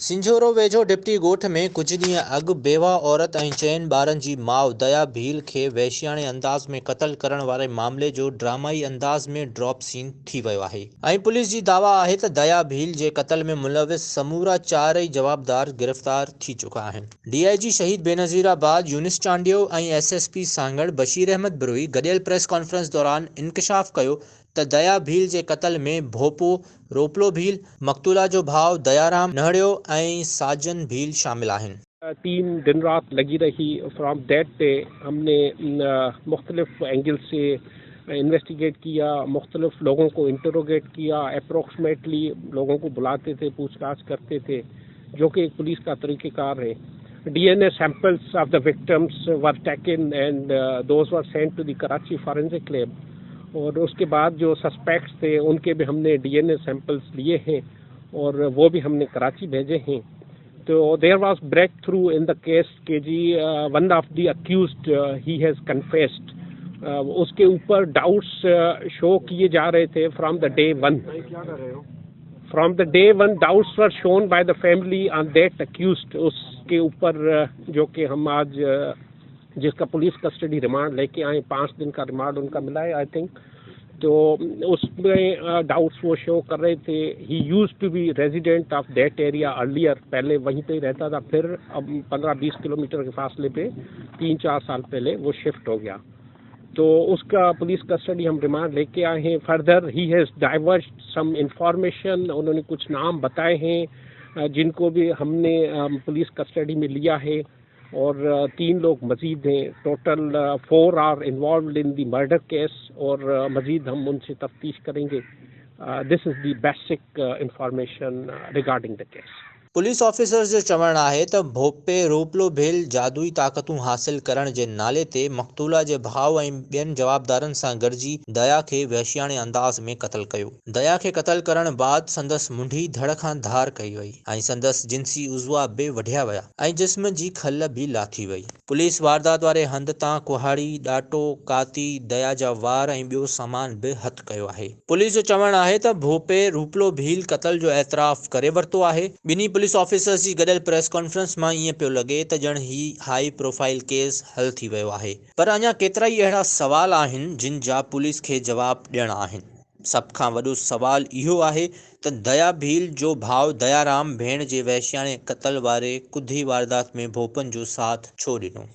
सिंझोरो वेझो डिप्टी ॻोठ में कुछ ॾींहं अॻु बेवा औरत ऐं 4 ॿारनि जी माउ दया भील खे वहशियाणे अंदाज़ में क़त्ल करण वारे मामले जो ड्रामाई अंदाज़ में ड्रॉप सीन थी वियो आहे ऐं पुलिस जी दावा आहे त दया भील जे क़त्ल में मुलविस समूरा चारई जवाबदार गिरफ़्तार थी चुका आहिनि। डीआईजी शहीद बेनज़ीराबाद यूनिस चांडियो ऐं एसएसपी सांगड़ बशीर अहमद बिरोई गॾियल प्रेस कॉन्फ्रेंस दौरान इंकशाफ कयो त दया भील जे क़त्ल में भोपो रोपलो भील, मक़तूला जो भाउ दयाराम नहड़ियो ऐं साजन भील शामिल आहिनि। 3 दिन रात लगी रही। फ्रॉम दैट डे हमने मुख्तलिफ एंगल से इन्वेस्टिगेट किया, मुख्तलिफ लोगों को इंटरोगेट किया, अप्रोक्सीमेटली लोगों को बुलाते थे, पूछताछ करते थे, जो कि एक पुलिस का तरीक़ेकार है। DNA samples of the victims were taken and those were sent to the Karachi forensic lab। और उसके बाद जो सस्पेक्ट्स थे उनके भी हमने DNA सैंपल्स लिए हैं और वो भी हमने कराची भेजे हैं। तो there was breakthrough in the case के जी one of the accused he has confessed. उसके ऊपर डाउट्स शो किए जा रहे थे from the day one. From the day one doubts were shown by the family on that accused. उसके ऊपर जो कि हम आज जिसका पुलिस कस्टडी रिमांड लेके आए, 5 दिन का रिमांड उनका मिला है आई थिंक। तो उसमें डाउट्स वो शो कर रहे थे। He used to be resident of that area earlier, पहले वहीं पे ही रहता था, फिर अब 15-20 किलोमीटर के फासले पे 3-4 साल पहले वो शिफ्ट हो गया। तो उसका पुलिस कस्टडी हम रिमांड लेके आए हैं। Further he has diversed some information, उन्होंने कुछ नाम बताए हैं जिनको भी हमने पुलिस कस्टडी में लिया है और 3 लोग मजीद हैं। Total 4 are involved in the murder case और मजीद हम उनसे तफ्तीश करेंगे। This is the basic information regarding the case. Police officers जो चवणु आहे त भोपे रोपलो भेल जादुई ताक़तूं हासिल करण जे नाले ते मक़तूला जे भाउ ऐं ॿियनि जवाबदारनि सां गॾिजी दया खे वहशियाणे अंदाज़ में क़त्ल कयो। दया खे क़त्ल करण बाद संदसि मुंडी धड़ खां धार कई वई ऐं संदसि जिन्सी उज़वा बि वढिया विया ऐं जिस्म जी खल बि लाथी वई। पुलिस वारदात वारे हंध तां कुहाड़ी, ॾाटो, काती, दया जा वार ऐं ॿियो सामान बि हथ कयो आहे। पुलिस जो चवणु आहे त भोपे रोपलो भील क़त्ल जो एतराफ़ करे वरितो आहे। ॿिन्ही पुलिस ऑफिसर्स जी गॾियल प्रेस कॉन्फ्रेंस मां ईअं पियो लॻे त ॼण ही हाई प्रोफाइल केस हल थी वियो आहे, पर अञा केतिरा ई अहिड़ा सवाल आहिनि जिन जा पुलिस खे जवाब ॾियणा आहिनि। सभ खां वॾो सवाल इहो आहे त दया भील जो भाउ दयाराम भेण जे वहशियाणे क़त्ल वारे कुधी वारदात में भोपन जो साथ छो ॾिनो।